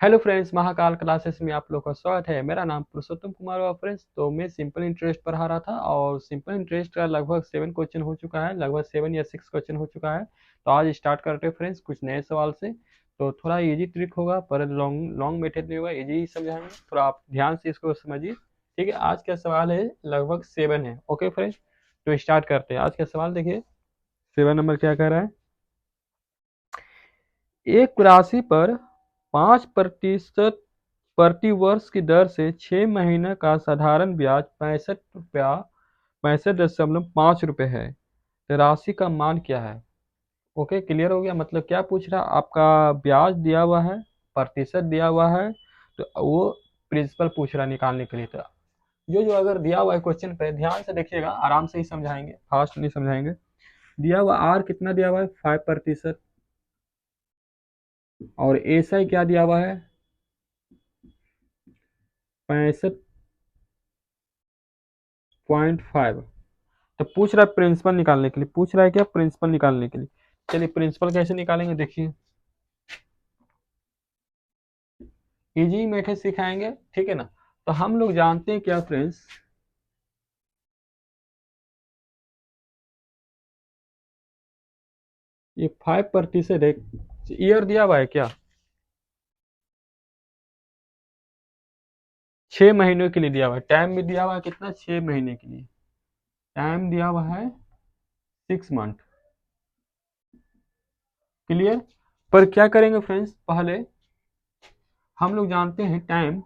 Hello friends, Mahakal classes में आप लोग का स्वागत है। मेरा नाम पुरुषोत्तम कुमार हुआ फ्रेंड्स। तो मैं सिंपल इंटरेस्ट पढ़ा रहा था और सिंपल इंटरेस्ट का लगभग 7 क्वेश्चन हो चुका है, लगभग 7 या 6 क्वेश्चन हो चुका है। तो आज स्टार्ट करते हैं फ्रेंड्स कुछ नए सवाल से। तो थोड़ा इजी ट्रिक होगा पर लॉन्ग लॉन्ग मेथड नहीं होगा, इजी ही समझाएंगे। थोड़ा आप ध्यान से इसको समझिए। ठीक है, आज का सवाल है लगभग 7 है। ओके फ्रेंड्स, तो स्टार्ट करते हैं आज का सवाल। देखिए 7 नंबर क्या कह रहा है। एक राशि पर 5% प्रति वर्ष की दर से 6 महीने का साधारण ब्याज 65.5 रुपये है। तो राशि का मान क्या है। ओके, क्लियर हो गया। मतलब क्या पूछ रहा, आपका ब्याज दिया हुआ है, प्रतिशत दिया हुआ है, तो वो प्रिंसिपल पूछ रहा निकालने के लिए। तो जो जो अगर दिया हुआ है क्वेश्चन पे ध्यान से देखिएगा, आराम से ही समझाएंगे, फास्ट नहीं समझाएंगे। दिया हुआ आर कितना दिया हुआ है, 5%। और एस आई क्या दिया हुआ है, 65.5। तो पूछ रहा है प्रिंसिपल निकालने के लिए, पूछ रहा है क्या, प्रिंसिपल निकालने के लिए। चलिए प्रिंसिपल कैसे निकालेंगे देखिए, इजी मेथड सिखाएंगे। ठीक है ना। तो हम लोग जानते हैं क्या फ्रेंड्स, ये 5% है। ईयर दिया हुआ है क्या, 6 महीनों के लिए दिया हुआ है। टाइम भी दिया हुआ है कितना, 6 महीने के लिए। टाइम दिया हुआ है 6 मंथ। क्लियर। पर क्या करेंगे फ्रेंड्स, पहले हम लोग जानते हैं टाइम,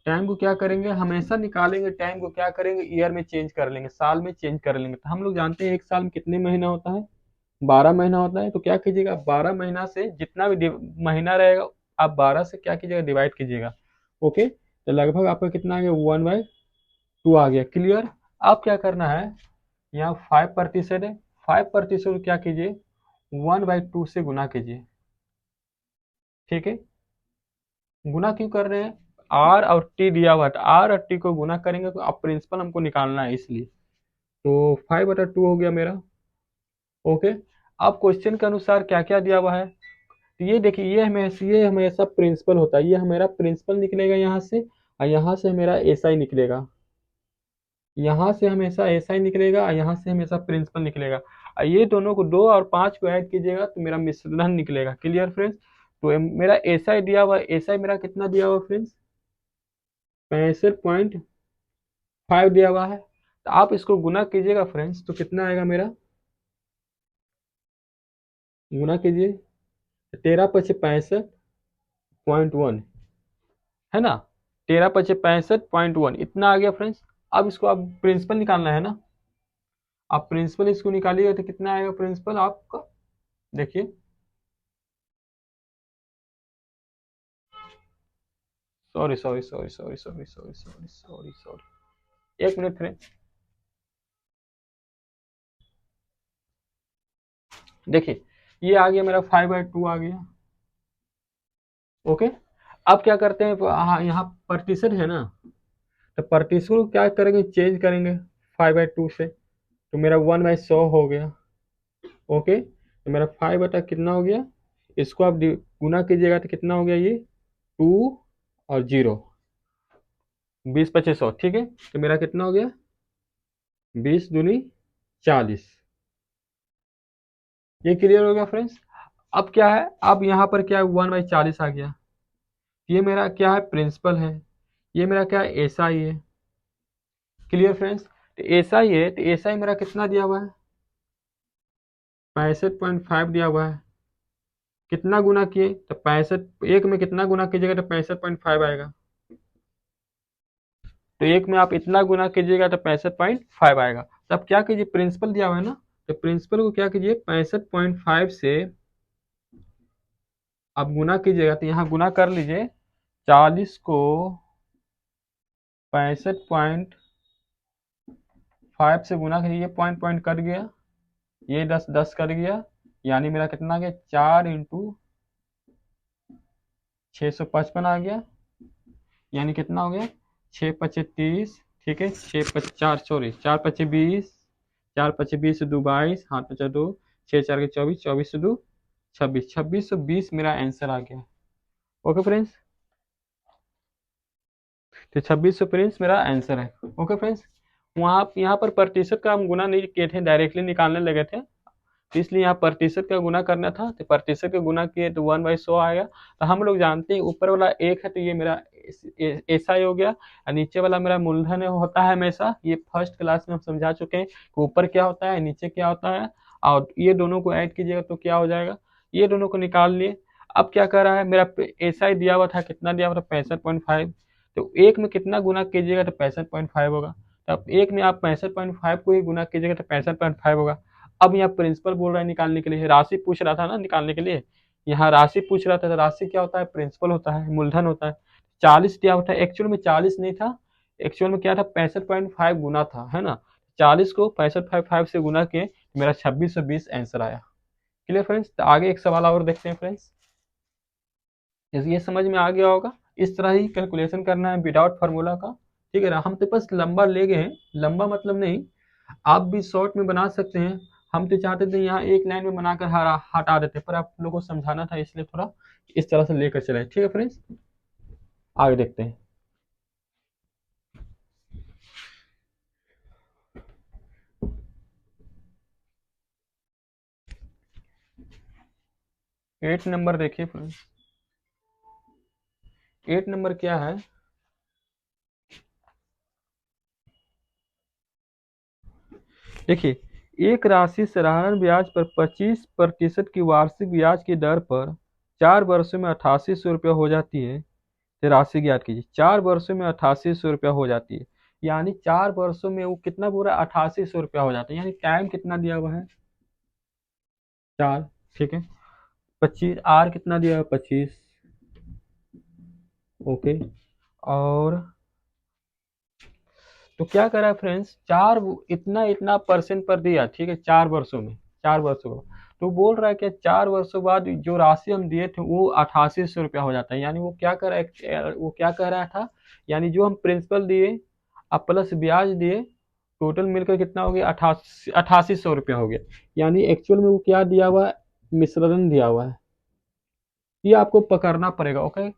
टाइम को क्या करेंगे, हमेशा निकालेंगे टाइम को क्या करेंगे, ईयर में चेंज कर लेंगे, साल में चेंज कर लेंगे। तो हम लोग जानते हैं एक साल में कितने महीना होता है, 12 महीना होता है। तो क्या कीजिएगा, 12 महीना से जितना भी महीना रहेगा, आप 12 से क्या कीजिएगा, डिवाइड कीजिएगा। ओके, तो लगभग आपका कितना आ गया, 1/2 आ गया। क्लियर। अब क्या करना है, यहाँ 5% है, 5% को क्या कीजिए, 1/2 से गुना कीजिए। ठीक है, गुना क्यों कर रहे हैं, आर और टी दिया हुआ है, तो आर और टी को गुना करेंगे तो अब प्रिंसिपल हमको निकालना है इसलिए। तो 5/2 हो गया मेरा। ओके, अब क्वेश्चन के अनुसार क्या क्या दिया हुआ है। तो ये देखिए, ये हमेशा प्रिंसिपल होता है, ये हमारा प्रिंसिपल निकलेगा यहाँ से, और यहाँ से मेरा एस आई निकलेगा। यहाँ से हमेशा एस आई निकलेगा और यहाँ से हमेशा प्रिंसिपल निकलेगा। और ये दोनों को 2 और 5 को ऐड कीजिएगा तो मेरा मिश्रण निकलेगा। Clear friends. तो मेरा एस आई दिया हुआ है, एस आई मेरा कितना दिया हुआ फ्रेंड्स, 65.5 दिया हुआ है। तो आप इसको गुना कीजिएगा फ्रेंड्स, तो कितना आएगा मेरा, गुना कीजिए, 13×5 = 65.1 है ना। 13×5 = 65.1 इतना आ गया फ्रेंड्स। अब इसको आप प्रिंसिपल निकालना है ना, आप प्रिंसिपल इसको निकालिएगा तो कितना आएगा प्रिंसिपल आपका, देखिए। Sorry sorry sorry sorry sorry sorry sorry sorry sorry, 1 minute friend. देखिए ये आ गया मेरा 5/2 आ गया। ओके, अब क्या करते हैं, हाँ यहाँ प्रतिशत है ना, तो प्रतिशत को क्या करेंगे, चेंज करेंगे 5/2 से, तो मेरा 1/100 हो गया। ओके, तो मेरा 5/कितना हो गया, इसको आप गुना कीजिएगा तो कितना हो गया, ये 2 और 0, 20×25 100। ठीक है, तो मेरा कितना हो गया, 20×2 = 40। ये क्लियर हो गया फ्रेंड्स। अब क्या है, अब यहाँ पर क्या है, 1/40 आ गया। ये मेरा क्या है, प्रिंसिपल है। ये मेरा क्या है, एस आई है। Clear friends. तो एस आई है, तो एस आई मेरा कितना दिया हुआ है, 65.5 दिया हुआ है। कितना गुना किए, तो 65, एक में कितना गुना कीजिएगा तो 65.5 आएगा। तो एक में आप इतना गुना कीजिएगा तो 65.5 आएगा। तो अब क्या कीजिए, प्रिंसिपल दिया हुआ है ना, तो प्रिंसिपल को क्या कीजिए, 65.5 से आप गुना कीजिएगा, तो यहाँ गुना कर लीजिए, 40 को 65.5 से गुना कीजिए, पॉइंट पॉइंट कट गया, ये 10 10 कट गया, यानी मेरा कितना आ गया, 4×655 आ गया। यानी कितना हो गया, 6×5 = 30। ठीक है, 6×4 सॉरी 4×5 = 20, 4×5 = 20, 2 = 22, हाथ 5 2, 6×4 = 24, 24 से 2 2620 मेरा आंसर आ गया। ओके फ्रेंड्स, तो 2620 मेरा आंसर है। ओके फ्रेंड्स, वहाँ यहाँ पर प्रतिशत का हम गुना नहीं किए थे, डायरेक्टली निकालने लगे थे, तो इसलिए यहाँ प्रतिशत का गुना करना था, तो प्रतिशत का गुना किए तो 1/100 आएगा। तो हम लोग जानते हैं ऊपर वाला एक है तो ये मेरा ऐसा ही हो गया, और नीचे वाला मेरा मूलधन होता है हमेशा। ये फर्स्ट क्लास में हम समझा चुके हैं कि ऊपर क्या होता है नीचे क्या होता है, और ये दोनों को ऐड कीजिएगा तो क्या हो जाएगा, ये दोनों को निकाल लिए। अब क्या कर रहा है, मेरा ऐसा ही दिया हुआ था, कितना दिया हुआ था 65.5, तो एक में कितना गुना कीजिएगा तो 65.5 होगा। तो अब एक में आप 65.5 को ही गुना कीजिएगा तो 65.5 होगा। अब यहाँ प्रिंसिपल बोल रहा है निकालने के लिए, राशि पूछ रहा था ना निकालने के लिए, यहाँ राशि पूछ रहा था, तो राशि क्या होता है, प्रिंसिपल होता है, मूलधन होता है। 40 दिया हुआ था, एक्चुअल में 40 नहीं था, एक्चुअल में क्या था 65.5 गुना था, है ना। 40 को 65.5 से गुना किए, मेरा 2620 आंसर आया। क्लियर फ्रेंड्स, तो आगे एक सवाल और देखते हैं फ्रेंड्स। ये समझ में आ गया होगा, इस तरह ही कैलकुलेशन करना है विदाउट फार्मूला का। ठीक है ना, हम तो बस लंबा ले गए हैं, लंबा मतलब नहीं, आप भी शॉर्ट में बना सकते हैं। हम तो चाहते थे यहाँ एक लाइन में बनाकर हटा देते, पर आप लोगों को समझाना था, इसलिए थोड़ा इस तरह से लेकर चले। ठीक है फ्रेंड्स, आगे देखते हैं। एट नंबर देखिए फ्रेंड्स, 8 नंबर क्या है, देखिए, एक राशि साधारण ब्याज पर 25% की वार्षिक ब्याज की दर पर 4 वर्षों में 8800 रुपया हो जाती है। तो राशि ज्ञात कीजिए। 4 वर्षों में 8800 रुपया हो जाती है, यानी 4 वर्षों में वो कितना पूरा 8800 रुपया हो जाता है, यानी टाइम कितना दिया हुआ है 4। ठीक है, 25 आर कितना दिया हुआ 25। ओके, और तो क्या करा है फ्रेंड्स, चार इतना इतना परसेंट पर दिया, ठीक है, 4 वर्षों में, 4 वर्षों का। तो बोल रहा है कि 4 वर्षों बाद जो राशि हम दिए थे वो 8800 रुपया हो जाता है, यानी वो क्या कर रहा है, वो क्या कह रहा था, यानी जो हम प्रिंसिपल दिए अब प्लस ब्याज दिए, टोटल मिलकर कितना हो गया 8800 रुपया हो गया। यानी एक्चुअल में वो क्या दिया हुआ है, मिश्रण दिया हुआ है, ये आपको पकड़ना पड़ेगा। ओके,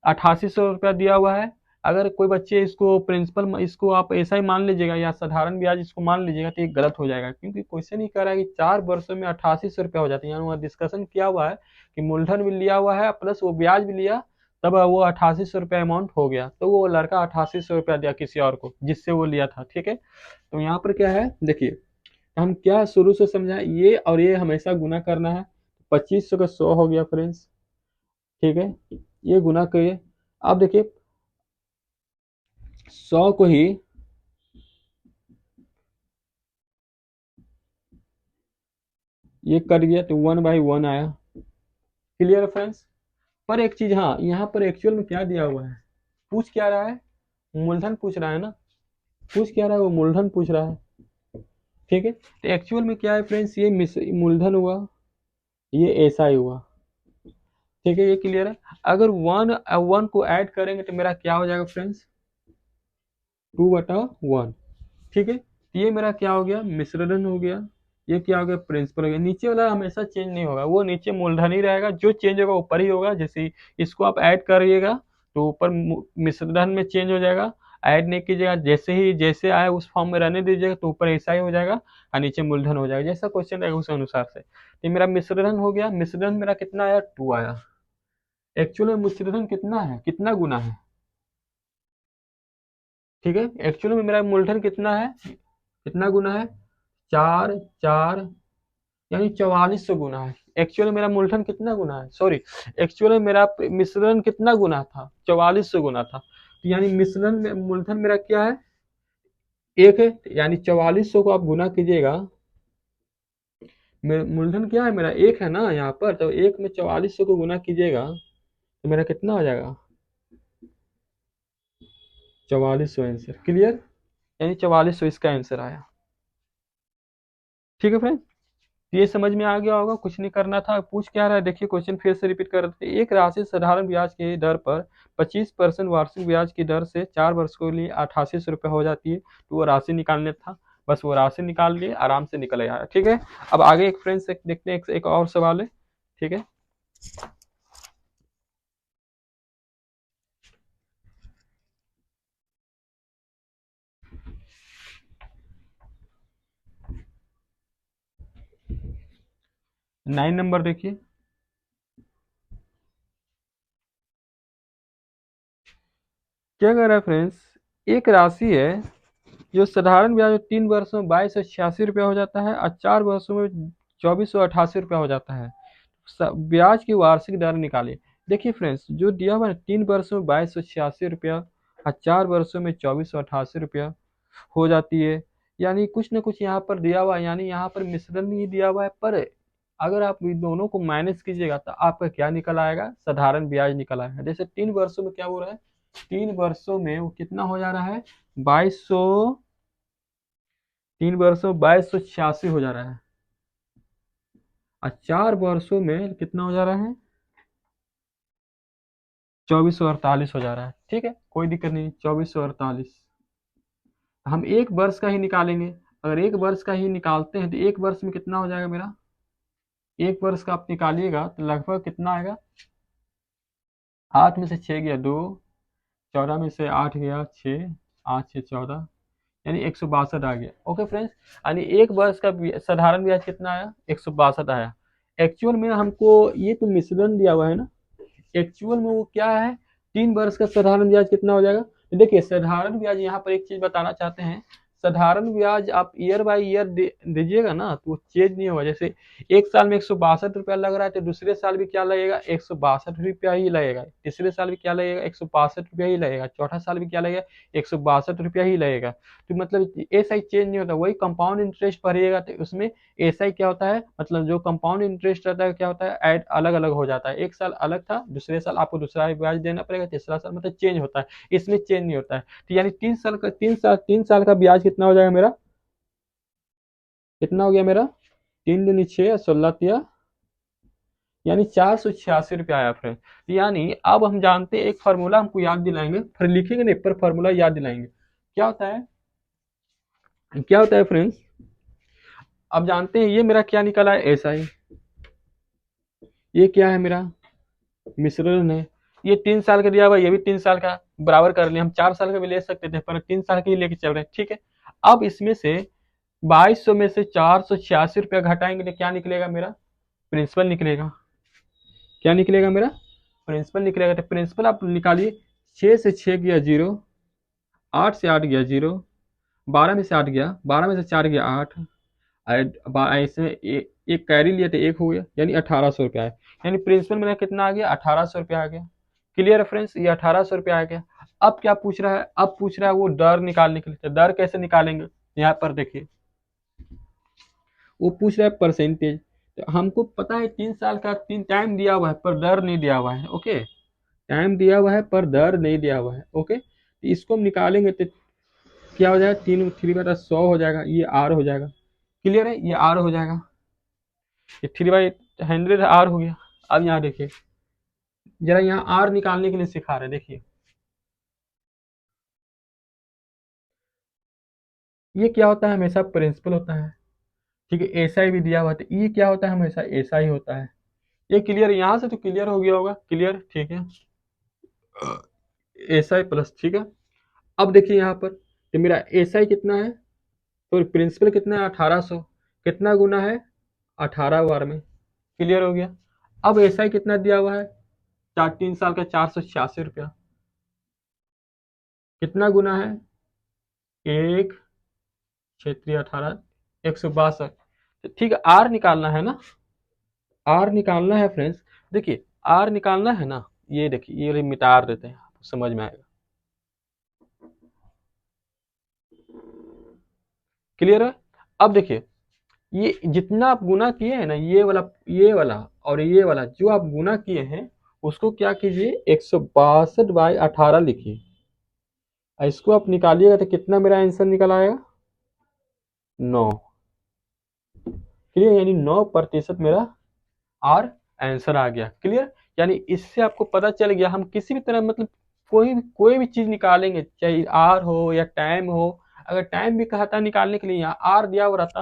8800 रुपया दिया हुआ है। अगर कोई बच्चे इसको प्रिंसिपल, इसको आप ऐसा ही मान लीजिएगा या साधारण ब्याज इसको मान लीजिएगा तो ये गलत हो जाएगा, क्योंकि क्वेश्चन ही कह रहा है कि 4 वर्षों में 8800 रुपया हो जाते हैं, यानी वहाँ डिस्कशन किया हुआ है कि मूलधन भी लिया हुआ है प्लस वो ब्याज भी लिया, तब वो 8800 रुपया अमाउंट हो गया, तो वो लड़का 8800 रुपया दिया किसी और को जिससे वो लिया था। ठीक है, तो यहाँ पर क्या है देखिए, हम क्या शुरू से समझा, ये और ये हमेशा गुना करना है। 2500 का 100 हो गया फ्रेंड्स। ठीक है, ये गुना करिए। अब देखिए 100 को ही ये कट गया तो 1/1 आया। क्लियर फ्रेंड्स, पर एक चीज, हाँ यहाँ पर एक्चुअल में क्या दिया हुआ है, पूछ क्या रहा है, मूलधन पूछ रहा है ना, पूछ क्या रहा है, वो मूलधन पूछ रहा है। ठीक है, तो एक्चुअल में क्या है फ्रेंड्स, ये मूलधन हुआ, ये ऐसा ही हुआ। ठीक है, ये क्लियर है। अगर वन वन को ऐड करेंगे तो मेरा क्या हो जाएगा फ्रेंड्स, 2/1। ठीक है, तो ये मेरा क्या हो गया, मिश्रण हो गया। ये क्या हो गया, प्रिंसिपल हो गया। नीचे वाला हमेशा चेंज नहीं होगा, वो नीचे मूलधन ही रहेगा, जो चेंज होगा ऊपर ही होगा। जैसे इसको आप ऐड करिएगा तो ऊपर मिश्रण में चेंज हो जाएगा, ऐड नहीं कीजिएगा, जैसे ही जैसे आए उस फॉर्म में रहने दीजिएगा तो ऊपर ऐसा ही हो जाएगा और नीचे मूलधन हो जाएगा, जैसा क्वेश्चन रहेगा उस अनुसार से। तो मेरा मिश्रण हो गया, मिश्रण मेरा कितना आया, 2 आया। एक्चुअल में मिश्रण कितना है, कितना गुना है, ठीक है, एक्चुअल में मेरा मूलधन कितना है, कितना गुना है, 4 4, यानी 4400 गुना है। एक्चुअल में मेरा मूलधन कितना गुना है, सॉरी, एक्चुअल में मेरा मिश्रण कितना गुना था, 4400 गुना था। तो यानी मिश्रण में मूलधन मेरा क्या है, एक है, यानी 4400 को आप गुना कीजिएगा, मूलधन क्या है मेरा, एक है ना यहाँ पर, तो एक में 4400 को गुना कीजिएगा तो मेरा कितना हो जाएगा, 4400 आंसर। क्लियर, यानी 4400 इसका आंसर आया। ठीक है फ्रेंड, ये समझ में आ गया होगा, कुछ नहीं करना था। पूछ क्या रहा है देखिए, क्वेश्चन फिर से रिपीट कर देते हैं। एक राशि साधारण ब्याज की दर पर 25% वार्षिक ब्याज की दर से 4 वर्ष के लिए 8800 रुपये हो जाती है, तो वो राशि निकालने था, बस वो राशि निकाल लिए, आराम से निकल आया। ठीक है, अब आगे एक फ्रेंड्स देखते हैं, एक और सवाल है। ठीक है। नाइन नंबर देखिए, क्या कर रहा है फ्रेंड्स, एक राशि है जो साधारण ब्याज 3 वर्षों में 2286 रुपया हो जाता है और 4 वर्षों में 2488 रुपया हो जाता है। ब्याज की वार्षिक दर निकालिए। देखिए फ्रेंड्स, जो दिया हुआ है 3 वर्षों में 2286 रुपया और 4 वर्षों में 2488 रुपया हो जाती है, यानी कुछ ना कुछ यहाँ पर दिया हुआ है, यानी यहाँ पर मिश्रण नहीं दिया हुआ है, पर अगर आप इन दोनों को माइनस कीजिएगा तो आपका क्या निकल आएगा, साधारण ब्याज निकल आएगा। जैसे 3 वर्षों में क्या हो रहा है, 3 वर्षों में वो कितना हो जा रहा है, 2200, 3 वर्षों में 2286 हो जा रहा है, और 4 वर्षों में कितना हो जा रहा है, 2448 हो जा रहा है। ठीक है, कोई दिक्कत नहीं, 2448 हम 1 वर्ष का ही निकालेंगे। अगर 1 वर्ष का ही निकालते हैं तो 1 वर्ष में कितना हो जाएगा मेरा, 1 वर्ष का आप निकालिएगा तो लगभग कितना आएगा, 8 में से 6 गया 2, 14 में से 8 गया 6, 8 6 14, यानी 162 आ गया। ओके फ्रेंड्स, यानी 1 वर्ष का साधारण ब्याज कितना आया, 162 आया। एक्चुअल में हमको ये तो मिश्रण दिया हुआ है ना, एक्चुअल में वो क्या है, 3 वर्ष का साधारण ब्याज कितना हो जाएगा। तो देखिए साधारण ब्याज, यहाँ पर एक चीज बताना चाहते हैं, साधारण ब्याज आप ईयर बाय ईयर दीजिएगा ना तो वो चेंज नहीं होगा। जैसे एक साल में 162 रुपया लग रहा है तो दूसरे साल भी क्या लगेगा, 162 रुपया ही लगेगा, तीसरे साल भी क्या लगेगा, 162 रुपया ही लगेगा, चौथा साल भी क्या लगेगा, 162 रुपया ही लगेगा। तो मतलब ऐसा ही चेंज नहीं होता, वही कंपाउंड इंटरेस्ट भरिएगा तो उसमें ऐसा ही क्या होता है, मतलब जो कंपाउंड इंटरेस्ट रहता है क्या होता है, ऐड अलग अलग हो जाता है। एक साल अलग था, दूसरे साल आपको दूसरा ब्याज देना पड़ेगा, तीसरा साल मतलब चेंज होता है, इसमें चेंज नहीं होता है। तो यानी 3 साल का ब्याज कितना हो जाएगा मेरा, कितना हो गया मेरा, 3 दूनी 6 16 यानी 486 रुपया आया फ्रेंड। यानी अब हम जानते हैं, एक फार्मूला हमको याद दिलाएंगे, फिर लिखेंगे नहीं पर फार्मूला याद दिलाएंगे। क्या होता है, क्या होता है फ्रेंड्स, अब जानते हैं ये मेरा क्या निकला है, ऐसा ही, ये क्या है मेरा, मिश्रण है। ये 3 साल का दिया हुआ, ये भी 3 साल का, बराबर कर लिया। हम 4 साल का भी ले सकते थे पर 3 साल के ही लेके चल रहे हैं। ठीक है, अब इसमें से 2200 में से 486 रुपया घटाएंगे तो क्या निकलेगा मेरा, प्रिंसिपल निकलेगा। क्या निकलेगा मेरा, प्रिंसिपल निकलेगा। तो प्रिंसिपल आप निकालिए, 6 से 6 गया 0, 8 से 8 गया 0, 12 में से 8 गया, 12 में से 4 गया 8, इसमें एक कैरी लिया तो 1 हो गया, यानी 1800 रुपया है। यानी प्रिंसिपल मेरा कितना आ गया, 1800 रुपया आ गया। क्लियर है फ्रेंड्स, ये 1800 रुपया आ गया। अब क्या पूछ रहा है, अब पूछ रहा है वो दर निकालने के लिए। तो दर कैसे निकालेंगे, यहाँ पर देखिए, वो पूछ रहा है परसेंटेज। तो हमको पता है 3 साल का, 3 टाइम दिया हुआ है पर दर नहीं दिया हुआ है। ओके, टाइम दिया हुआ है पर दर नहीं दिया हुआ है। ओके, तो इसको हम निकालेंगे तो क्या हो जाएगा, 3 3 बटा 100 हो जाएगा, ये आर हो जाएगा। क्लियर है, ये आर हो जाएगा, ये 3/100 आर हो गया। अब यहाँ देखिए, जरा यहाँ आर निकालने के लिए सिखा रहे हैं, देखिए ये क्या होता है, हमेशा प्रिंसिपल होता है। ठीक है, ऐसा ही भी दिया हुआ है तो ये क्या होता है, हमेशा ऐसा ही होता है। ये क्लियर, यहाँ से तो क्लियर हो गया होगा, क्लियर, ठीक है, ऐसा ही प्लस, ठीक है। अब देखिए यहाँ पर, तो मेरा ऐसा ही कितना है, तो प्रिंसिपल कितना है, 1800, कितना गुना है, 18 बार में। क्लियर हो गया। अब ऐसा ही कितना दिया हुआ है, 3 साल का 486 रुपया, कितना गुना है, एक, क्षेत्रीय 18, 162। तो ठीक है, आर निकालना है ना, आर निकालना है फ्रेंड्स। देखिए आर निकालना है ना, ये देखिए ये मिटा देते हैं, समझ में आएगा। क्लियर है। अब देखिए, ये जितना आप गुना किए हैं ना, ये वाला और ये वाला जो आप गुना किए हैं, उसको क्या कीजिए, 162/18 लिखिए, और इसको आप निकालिएगा तो कितना मेरा आंसर निकल आएगा, 9। क्लियर, यानी 9% मेरा आर आंसर आ गया। क्लियर, यानी इससे आपको पता चल गया, हम किसी भी तरह मतलब कोई भी चीज निकालेंगे, चाहे आर हो या टाइम हो। अगर टाइम भी कहा था निकालने के लिए, यहाँ आर दिया हुआ रहता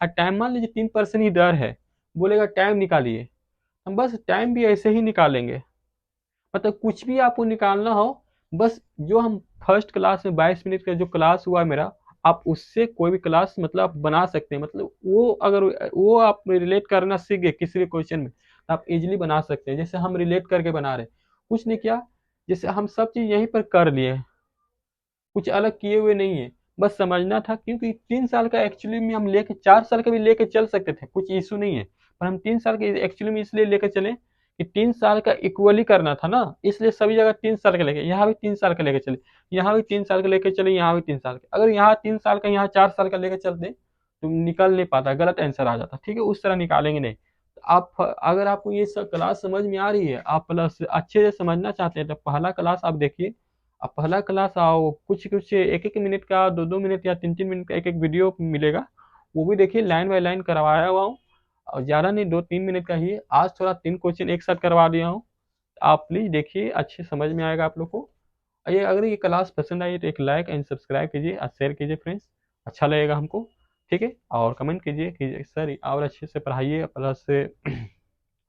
और टाइम मान लीजिए 3% ही दर है, बोलेगा टाइम निकालिए, हम बस टाइम भी ऐसे ही निकालेंगे, मतलब कुछ भी आपको निकालना हो, बस जो हम फर्स्ट क्लास में 22 मिनट का जो क्लास हुआ मेरा, आप उससे कोई भी क्लास मतलब आप बना सकते हैं, मतलब वो अगर वो आप रिलेट करना सीख गए किसी भी क्वेश्चन में तो आप इजीली बना सकते हैं, जैसे हम रिलेट करके बना रहे हैं, कुछ नहीं किया, जैसे हम सब चीज़ यहीं पर कर लिए, कुछ अलग किए हुए नहीं है, बस समझना था, क्योंकि 3 साल का एक्चुअली में हम लेके 4 साल का भी लेके चल सकते थे, कुछ इशू नहीं है, पर हम 3 साल के एक्चुअली में इसलिए लेकर चले कि 3 साल का इक्वली करना था ना, इसलिए सभी जगह 3 साल का लेके, यहाँ भी 3 साल का लेके चले, यहाँ भी 3 साल का लेके चले, यहाँ भी 3 साल का, अगर यहाँ 3 साल का यहाँ 4 साल का लेके चलते तो निकल नहीं पाता, गलत आंसर आ जाता, ठीक है, उस तरह निकालेंगे नहीं। तो आप अगर आपको ये सब क्लास समझ में आ रही है, आप प्लस अच्छे से समझना चाहते हैं, तो पहला क्लास आप देखिए, आप पहला क्लास आओ, कुछ कुछ एक एक मिनट का, 2 2 मिनट या 3 3 मिनट का एक एक वीडियो मिलेगा, वो भी देखिए, लाइन बाय लाइन करवाया हुआ हूँ, और ज़्यादा नहीं, 2 3 मिनट का ही है, आज थोड़ा 3 क्वेश्चन एक साथ करवा दिया हूँ, आप प्लीज़ देखिए, अच्छे समझ में आएगा आप लोग को। ये अगर ये क्लास पसंद आई तो एक लाइक एंड सब्सक्राइब कीजिए और शेयर कीजिए फ्रेंड्स, अच्छा लगेगा हमको, ठीक है, और कमेंट कीजिए कि सर और अच्छे से पढ़ाइए, प्लस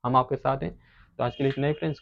हम आपके साथ हैं। तो आज के लिए इतना ही फ्रेंड्स।